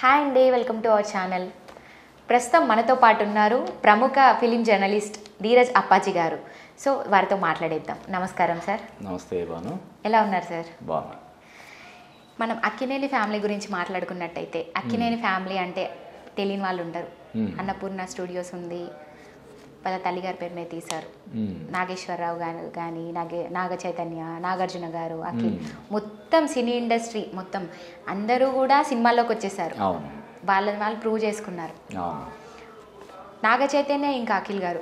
Hi అండి, welcome to our channel. ప్రస్తుతం మనతో పాటు ఉన్నారు ప్రముఖ ఫిలిం జర్నలిస్ట్ ధీరజ్ అప్పాజీ గారు. సో వారితో మాట్లాడేద్దాం. నమస్కారం సార్. నమస్తే బాను. ఎలా ఉన్నారు సార్? బాగున్నా. మనం అక్కినేని ఫ్యామిలీ గురించి మాట్లాడుకున్నట్టయితే, అక్కినేని ఫ్యామిలీ అంటే తెలియని వాళ్ళు ఉండరు. అన్నపూర్ణ స్టూడియోస్ ఉంది, వాళ్ళ తల్లిగారి పేరు మీద తీశారు. నాగేశ్వరరావు గారు కానీ, నాగ చైతన్య, నాగార్జున గారు, అఖిల్, మొత్తం సినీ ఇండస్ట్రీ మొత్తం అందరూ కూడా సినిమాల్లోకి వచ్చేసారు. వాళ్ళు ప్రూవ్ చేసుకున్నారు. నాగ చైతన్య ఇంకా అఖిల్ గారు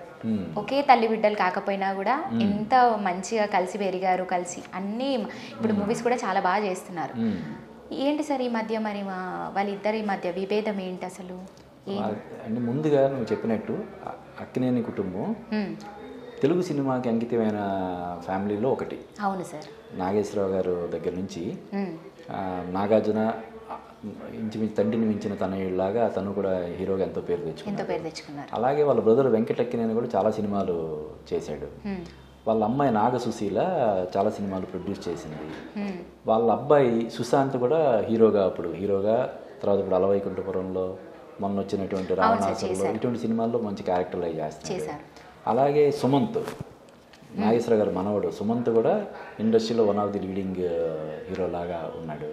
ఒకే తల్లి బిడ్డలు కాకపోయినా కూడా ఎంత మంచిగా కలిసి పెరిగారు. కలిసి అన్నీ ఇప్పుడు మూవీస్ కూడా చాలా బాగా చేస్తున్నారు. ఏంటి సార్ ఈ మధ్య మరి వాళ్ళిద్దరి మధ్య విభేదం ఏంటి అసలు? అంటే ముందుగా నువ్వు చెప్పినట్టు అక్కినేని కుటుంబం తెలుగు సినిమాకి అంకితమైన ఫ్యామిలీలో ఒకటి. అవును సార్. నాగేశ్వరరావు గారు దగ్గర నుంచి నాగార్జున ఇంచుమించు తండ్రిని మించిన తనయుడిలాగా తను కూడా హీరోగా ఎంతో పేరు తెచ్చుకున్నారు. అలాగే వాళ్ళ బ్రదర్ వెంకట అక్కినేని కూడా చాలా సినిమాలు చేశాడు. వాళ్ళ అమ్మాయి నాగ సుశీల చాలా సినిమాలు ప్రొడ్యూస్ చేసింది. వాళ్ళ అబ్బాయి సుశాంత్ కూడా హీరోగా తర్వాత ఇప్పుడు అలవైకుంఠపురంలో, మొన్న వచ్చినటువంటి రావణాసురులో, ఇటువంటి సినిమాల్లో మంచి క్యారెక్టర్లు అవి చేస్తున్నారు. అలాగే సుమంత్, నాగేశ్వర గారు మనవడు సుమంత్ కూడా ఇండస్ట్రీలో one of the leading hero లాగా ఉన్నాడు.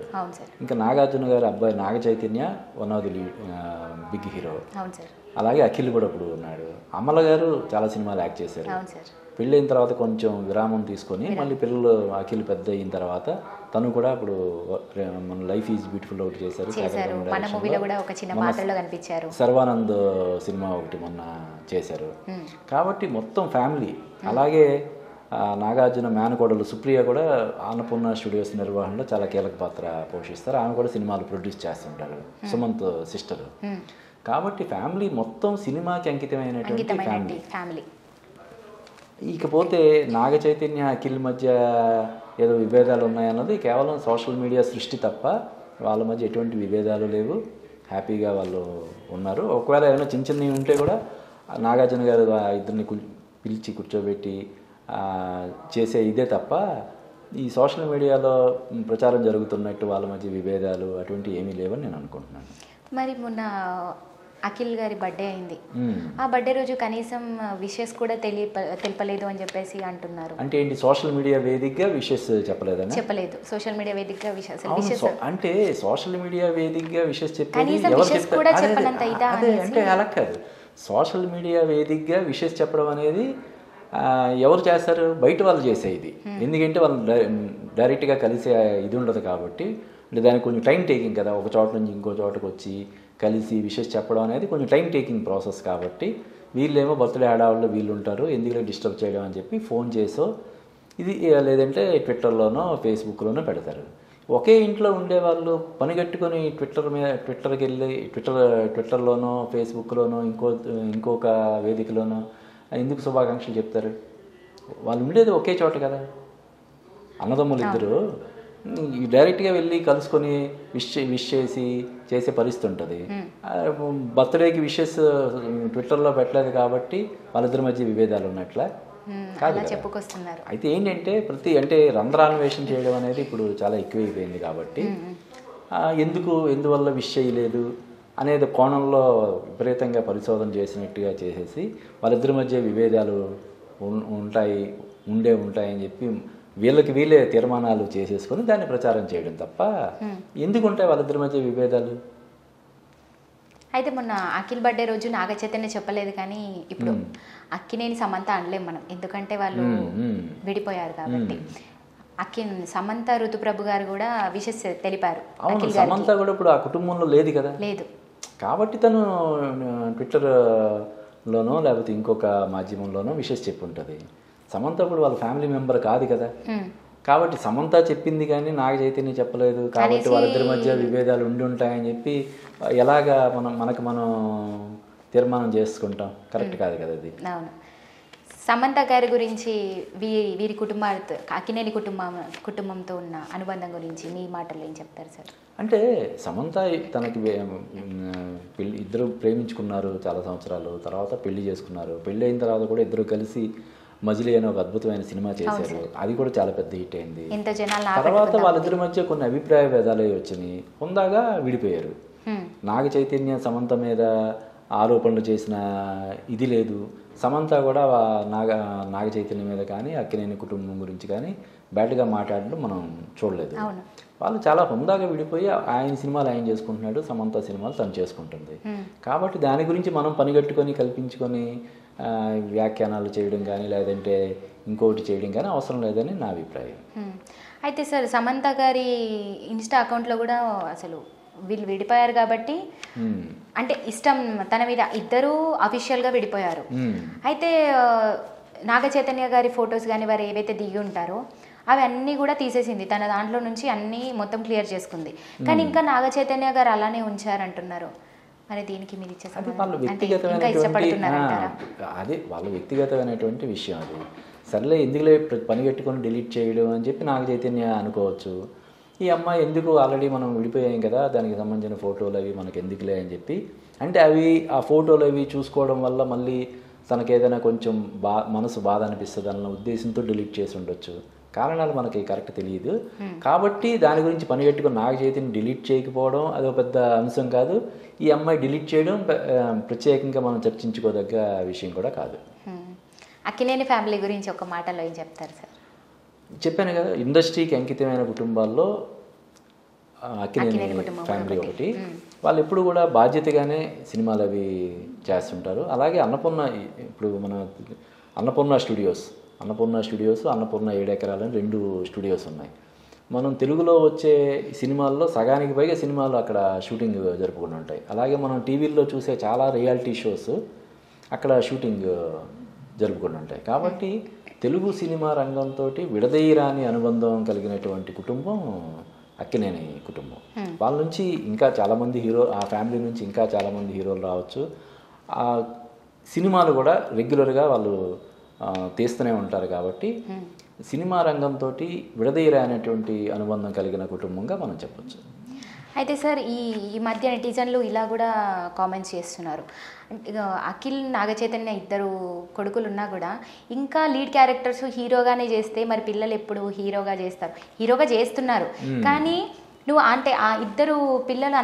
ఇంకా నాగార్జున గారి అబ్బాయి Naga Chaitanya one of the big hero. అలాగే అఖిల్ కూడా ఇప్పుడు ఉన్నాడు. అమల గారు చాలా సినిమాలు యాక్ట్ చేశారు. పెళ్ళైన తర్వాత కొంచెం విరామం తీసుకొని మళ్ళీ పిల్లలు అఖిల్ పెద్ద అయిన తర్వాత తను కూడా ఇప్పుడు మన లైఫ్ ఈజ్ బ్యూటిఫుల్ ఒకటి చేశారు. సర్వానంద్ సినిమా ఒకటి మొన్న చేశారు. కాబట్టి మొత్తం ఫ్యామిలీ. అలాగే నాగార్జున మేనకోడలు సుప్రియ కూడా అన్నపూర్ణ స్టూడియోస్ నిర్వహణలో చాలా కీలక పాత్ర పోషిస్తారు. ఆమె కూడా సినిమాలు ప్రొడ్యూస్ చేస్తుంటారు, సుమంత్ సిస్టర్. కాబట్టి ఫ్యామిలీ మొత్తం సినిమాకి అంకితమైనటువంటి ఫ్యామిలీ. ఇకపోతే నాగ చైతన్య అఖిల్ మధ్య ఏదో విభేదాలు ఉన్నాయన్నది కేవలం సోషల్ మీడియా సృష్టి తప్ప వాళ్ళ మధ్య ఎటువంటి విభేదాలు లేవు. హ్యాపీగా వాళ్ళు ఉన్నారు. ఒకవేళ ఏమైనా చిన్న చిన్నవి ఉంటే కూడా నాగార్జున గారు ఇద్దరిని పిలిచి కూర్చోబెట్టి చేసే ఇదే తప్ప ఈ సోషల్ మీడియాలో ప్రచారం జరుగుతున్నట్టు వాళ్ళ మధ్య విభేదాలు అటువంటి ఏమీ లేవని నేను అనుకుంటున్నాను. మరి మొన్న అఖిల్ గారి బర్త్డే అయింది. ఆ బర్త్డే రోజు కనీసం విషెస్ కూడా తెలపలేదు అని చెప్పేసి అంటున్నారు. అంటే ఏంటి, సోషల్ మీడియా వేదికగా విషెస్ చెప్పలేదని? చెప్పలేదు. సోషల్ మీడియా వేదికగా విషెస్ అంటే సోషల్ మీడియా వేదికగా విషెస్ చెప్పేది అంటే అలా కాదు. సోషల్ మీడియా వేదికగా విషెస్ చెప్పడం అనేది ఎవరు చేస్తారు? బయట వాళ్ళు చేసే ఇది. ఎందుకంటే వాళ్ళు డైరెక్ట్గా కలిసే ఇది ఉండదు కాబట్టి. అంటే దానికి కొంచెం టైం టేకింగ్ కదా, ఒక చోట నుంచి ఇంకో చోటకు వచ్చి కలిసి విషెస్ చెప్పడం అనేది కొంచెం టైం టేకింగ్ ప్రాసెస్ కాబట్టి వీళ్ళేమో బర్త్డే హడావుల్లో వీళ్ళు ఉంటారు, ఎందుకంటే డిస్టర్బ్ చేయడం అని చెప్పి ఫోన్ చేసో ఇది లేదంటే ట్విట్టర్లోనో ఫేస్బుక్లోనో పెడతారు. ఒకే ఇంట్లో ఉండేవాళ్ళు పనిగట్టుకొని ట్విట్టర్కి వెళ్ళి ట్విట్టర్లోనో ఫేస్బుక్లోనో ఇంకొక వేదికలోనో ఎందుకు శుభాకాంక్షలు చెప్తారు? వాళ్ళు ఉండేది ఒకే చోట కదా. అన్నదమ్ములు ఇద్దరు డైరెక్ట్గా వెళ్ళి కలుసుకొని విష్ చేసే పరిస్థితి ఉంటుంది. బర్త్డేకి విషెస్ ట్విట్టర్లో పెట్టలేదు కాబట్టి వాళ్ళిద్దరి మధ్య విభేదాలు ఉన్నట్ల కాదు చెప్పుకొస్తున్నారు. అయితే ఏంటంటే అంటే రంధ్రాన్వేషణ చేయడం అనేది ఇప్పుడు చాలా ఎక్కువైపోయింది కాబట్టి ఎందువల్ల విష్ చేయలేదు అనేది కోణంలో విపరీతంగా పరిశోధన చేసినట్టుగా చేసేసి వాళ్ళిద్దరి మధ్య విభేదాలు ఉంటాయని చెప్పి వీళ్ళే తీర్మానాలు చేసేసుకొని దాన్ని ప్రచారం చేయడం తప్ప ఎందుకు ఉంటాయి వాళ్ళిద్దరి మధ్య విభేదాలు? అయితే మొన్న అఖిల్ బర్త్డే రోజు నాగ చైతన్య చెప్పలేదు, కానీ ఇప్పుడు అక్కినేని సమంత అనలేం మనం, ఎందుకంటే వాళ్ళు విడిపోయారు కాబట్టి. సమంత ఋతుప్రభు గారు కూడా విషెస్ తెలిపారు. సమంత కూడా ఇప్పుడు ఆ కుటుంబంలో లేదు కదా. లేదు కాబట్టి తను ట్విట్టర్లోనో లేకపోతే ఇంకొక మాధ్యమంలోనో విషెస్ చెప్పి ఉంటుంది. సమంత ఇప్పుడు వాళ్ళ ఫ్యామిలీ మెంబర్ కాదు కదా. కాబట్టి సమంత చెప్పింది కానీ నాగ చైతన్య చెప్పలేదు కాబట్టి వాళ్ళిద్దరి మధ్య విభేదాలు ఉండి ఉంటాయని చెప్పి ఎలాగా మనం తీర్మానం చేసుకుంటాం? కరెక్ట్ కాదు కదా అది. అవును. సమంత గారి గురించి వీరి అక్కినేని కుటుంబంతో ఉన్న అనుబంధం గురించి మీ మాటలు ఏం చెప్తారు సార్? అంటే సమంత తనకి ఇద్దరు ప్రేమించుకున్నారు చాలా సంవత్సరాలు, తర్వాత పెళ్లి చేసుకున్నారు. పెళ్లి అయిన తర్వాత కూడా ఇద్దరు కలిసి మజిలీ అనే ఒక అద్భుతమైన సినిమా చేశారు. అది కూడా చాలా పెద్ద హిట్ అయింది. తర్వాత వాళ్ళిద్దరి మధ్య కొన్ని అభిప్రాయ భేదాలు వచ్చినాయి, హుందాగా విడిపోయారు. నాగ చైతన్య సమంత మీద ఆరోపణలు చేసిన ఇది లేదు. సమంత కూడా నాగ చైతన్య మీద కానీ అక్కినేని కుటుంబం గురించి కానీ బ్యాడ్గా మాట్లాడడం మనం చూడలేదు. వాళ్ళు చాలా హుందాగా విడిపోయి ఆయన సినిమాలు ఆయన చేసుకుంటున్నాడు, సమంత సినిమాలు తను చేసుకుంటుంది. కాబట్టి దాని గురించి మనం పనిగట్టుకొని కల్పించుకొని వ్యాఖ్యానాలు చేయడం కానీ లేదంటే ఇంకోటి చేయడం కానీ అవసరం లేదని నా అభిప్రాయం. అయితే సార్ సమంత గారి ఇన్స్టా అకౌంట్లో కూడా అసలు వీళ్ళు విడిపోయారు కాబట్టి అంటే ఇష్టం తన మీద ఇద్దరు అఫీషియల్గా విడిపోయారు. అయితే నాగ చైతన్య గారి ఫొటోస్ కానీ వారు ఏవైతే దిగి ఉంటారో అవి అన్నీ కూడా తీసేసింది, తన దాంట్లో నుంచి అన్నీ మొత్తం క్లియర్ చేసుకుంది. కానీ ఇంకా నాగ చైతన్య గారు అలానే ఉంచారంటున్నారు. మరి దీనికి మీరు ఇచ్చే అది వాళ్ళ వ్యక్తిగతమైనటువంటి విషయం. అది సర్లే ఎందుకులే పని కట్టుకొని డిలీట్ చేయడం అని చెప్పి నాగ చైతన్య అనుకోవచ్చు. ఈ అమ్మాయి ఎందుకు ఆల్రెడీ మనం విడిపోయాం కదా, దానికి సంబంధించిన ఫోటోలు అవి మనకు ఎందుకులే అని చెప్పి, అంటే అవి ఆ ఫోటోలు అవి చూసుకోవడం వల్ల మళ్ళీ తనకేదైనా కొంచెం మనసు బాధ అనిపిస్తుంది అన్న ఉద్దేశంతో డిలీట్ చేసి ఉండొచ్చు. కారణాలు మనకి కరెక్ట్ తెలియదు. కాబట్టి దాని గురించి పని కట్టుకుని నాగ చైతన్య డిలీట్ చేయకపోవడం అదొక పెద్ద అంశం కాదు. ఈ అమ్మాయి డిలీట్ చేయడం ప్రత్యేకంగా మనం చర్చించుకోదగ్గ విషయం కూడా కాదు. అక్కినేని ఫ్యామిలీ గురించి ఒక మాటలో ఏం చెప్తారు సార్? చెప్పాను కదా, ఇండస్ట్రీకి అంకితమైన కుటుంబాల్లో అక్కినేని ఫ్యామిలీ ఒకటి. వాళ్ళు ఎప్పుడు కూడా బాధ్యతగానే సినిమాలు అవి చేస్తుంటారు. అలాగే ఇప్పుడు మన అన్నపూర్ణ స్టూడియోస్, అన్నపూర్ణ 7 ఎకరాలని 2 స్టూడియోస్ ఉన్నాయి. మనం తెలుగులో వచ్చే సినిమాల్లో సగానికి పైగా సినిమాలు అక్కడ షూటింగ్ జరుపుకుని ఉంటాయి. అలాగే మనం టీవీల్లో చూసే చాలా రియాలిటీ షోస్ అక్కడ షూటింగ్ జరుపుకుని ఉంటాయి. కాబట్టి తెలుగు సినిమా రంగంతో విడదీయరాని అనుబంధం కలిగినటువంటి కుటుంబం అక్కినేని కుటుంబం. వాళ్ళ నుంచి ఇంకా చాలామంది ఆ ఫ్యామిలీ నుంచి ఇంకా చాలామంది హీరోలు రావచ్చు. ఆ సినిమాలు కూడా రెగ్యులర్గా వాళ్ళు తీస్తూనే ఉంటారు. కాబట్టి సినిమా రంగంతో విడదీయరానటువంటి అనుబంధం కలిగిన కుటుంబంగా మనం చెప్పచ్చు. అయితే సార్ ఈ మధ్య నెటిజన్లు ఇలా కూడా కామెంట్స్ చేస్తున్నారు, అఖిల్ నాగ చైతన్య ఇద్దరు కొడుకులు ఉన్నా కూడా ఇంకా లీడ్ క్యారెక్టర్స్ హీరోగానే చేస్తే మరి పిల్లలు ఎప్పుడు హీరోగా చేస్తారు? హీరోగా చేస్తున్నారు కానీ నువ్వు అంటే ఆ ఇద్దరు పిల్లలు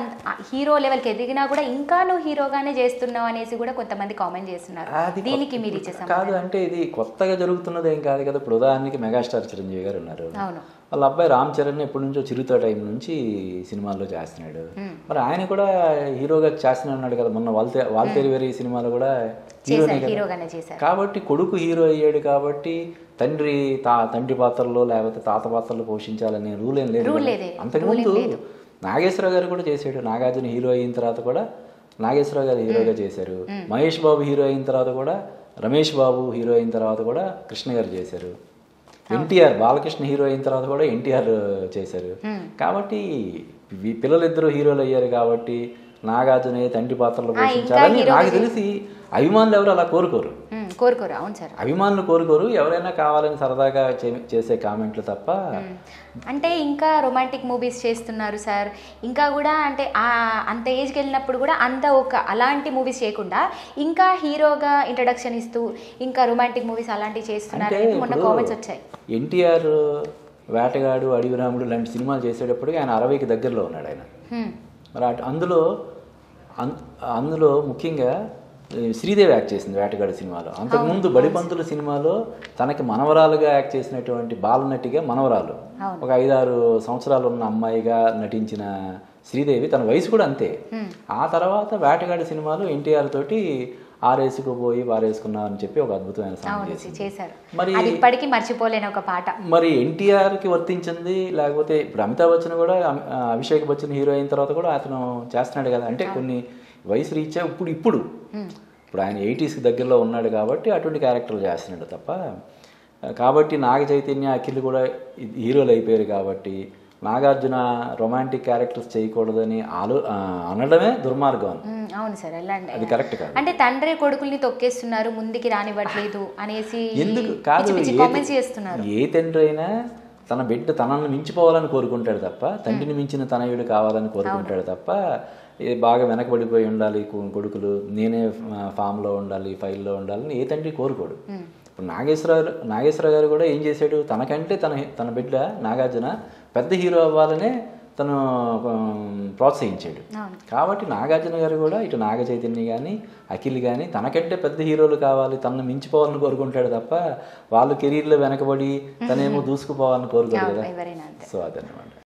హీరో లెవెల్కి ఎదిగినా కూడా ఇంకా నువ్వు హీరోగానే చేస్తున్నావు అనేసి కూడా కొంతమంది కామెంట్ చేస్తున్నారు. దీనికి మీరు ఇచ్చే కాదు అంటే ఇది కొత్తగా జరుగుతున్నది ఏం కాదు కదా. ఇప్పుడు ఉదాహరణకి మెగాస్టార్ చిరంజీవి గారు ఉన్నారు. అవును, వాళ్ళ అబ్బాయి రామ్ చరణ్ ఎప్పటి నుంచో చిరుత టైం నుంచి సినిమాల్లో చేస్తున్నాడు. మరి ఆయన కూడా హీరోగా చేస్తూనే ఉన్నాడు కదా. మొన్న వాల్తేరు వేరే సినిమాలో కూడా హీరోగానే చేశారు. కాబట్టి కొడుకు హీరో అయ్యాడు కాబట్టి తండ్రి పాత్రలో లేకపోతే తాత పాత్రలో పోషించాలనే రూల్ ఏం లేదు. అంతకుముందు నాగేశ్వరరావు గారు కూడా చేశాడు. నాగార్జున హీరో అయిన తర్వాత కూడా నాగేశ్వరరావు గారు హీరోగా చేశారు. మహేష్ బాబు హీరో అయిన తర్వాత కూడా, రమేష్ బాబు హీరో అయిన తర్వాత కూడా కృష్ణ గారు చేశారు. ఎన్టీఆర్ బాలకృష్ణ హీరో అయిన తర్వాత కూడా ఎన్టీఆర్ చేశారు. కాబట్టి పిల్లలిద్దరూ హీరోలు అయ్యారు కాబట్టి నాగార్జున తండ్రి పాత్రలో పోషించాలని నాకు తెలిసి అభిమానులు ఎవరు అలా కోరుకోరు. అవును సార్, అభిమానులు కోరుకోరు. ఎవరైనా కావాలని సరదాగా చేసే కామెంట్లు తప్ప. అంటే ఇంకా రొమాంటిక్ మూవీస్ చేస్తున్నారు సార్. ఇంకా కూడా అంటే అంత ఏజ్కి వెళ్ళినప్పుడు కూడా అలాంటి మూవీస్ చేయకుండా ఇంకా హీరోగా ఇంట్రడక్షన్ ఇస్తూ ఇంకా రొమాంటిక్ మూవీస్ అలాంటివి చేస్తున్నారు. మొన్న కామెంట్స్ వచ్చాయి. ఎన్టీఆర్ వేటగాడు, అడవి రాముడు లాంటి సినిమాలు చేసేటప్పటికి ఆయన 60కి దగ్గరలో ఉన్నాడు ఆయన. మరి అందులో ముఖ్యంగా శ్రీదేవి యాక్ట్ చేసింది వేటగాడు సినిమాలో. అంతకుముందు బడిపంతుల సినిమాలో తనకి మనవరాలుగా యాక్ట్ చేసినటువంటి బాలనటిగా మనవరాలు, ఒక 5-6 సంవత్సరాలు ఉన్న అమ్మాయిగా నటించిన శ్రీదేవి, తన వయసు కూడా అంతే. ఆ తర్వాత వేటగాడి సినిమాలో ఎన్టీఆర్ తోటి ఆరేసుకుపోయి వారేసుకున్నావు అని చెప్పి ఒక అద్భుతమైన సాంగ్ చేశారు. మరి ఇప్పటికీ మర్చిపోలేని ఒక పాట. మరి ఎన్టీఆర్కి వర్తించింది. లేకపోతే ఇప్పుడు అమితాబ్ బచ్చన్ కూడా, అభిషేక్ బచ్చన్ హీరో అయిన తర్వాత కూడా అతను చేస్తున్నాడు కదా. అంటే కొన్ని వయసు రీత్యా ఇప్పుడు ఆయన 80స్కి దగ్గరలో ఉన్నాడు కాబట్టి అటువంటి క్యారెక్టర్లు చేస్తున్నాడు తప్ప. కాబట్టి నాగ చైతన్య, అఖిల్ కూడా హీరోలు అయిపోయారు కాబట్టి నాగార్జున రొమాంటిక్ క్యారెక్టర్స్ చేయకూడదని అనడమే దుర్మార్గం. అవును సార్, అది కరెక్ట్ కాదు. అంటే తండ్రి కొడుకుల్ని తొక్కేస్తున్నారు, ముందుకి రానివ్వట్లేదు అనేసి ఎందుకు కాదు. ఏ తండ్రి అయినా తన బిడ్డ తనను మించిపోవాలని కోరుకుంటాడు తప్ప, తండ్రిని మించిన తనయుడు కావాలని కోరుకుంటాడు తప్ప బాగా వెనకబడిపోయి ఉండాలి కొడుకులు, నేనే ఫామ్లో ఉండాలి, ఫైల్లో ఉండాలని ఏ తండ్రి కోరుకోడు. ఇప్పుడు నాగేశ్వరరావు గారు కూడా ఏం చేశాడు, తనకంటే తన బిడ్డ నాగార్జున పెద్ద హీరో అవ్వాలనే తను ప్రోత్సహించాడు. అవును. కాబట్టి నాగార్జున గారు కూడా ఇటు నాగ చైతన్య కానీ అఖిల్ కానీ తనకంటే పెద్ద హీరోలు కావాలి, తనను మించిపోవాలని కోరుకుంటాడు తప్ప వాళ్ళు కెరీర్లో వెనకబడి తనేమో దూసుకుపోవాలని కోరుకోరు కదా. ఎవరైనా అంతే. సో అదన్నమాట.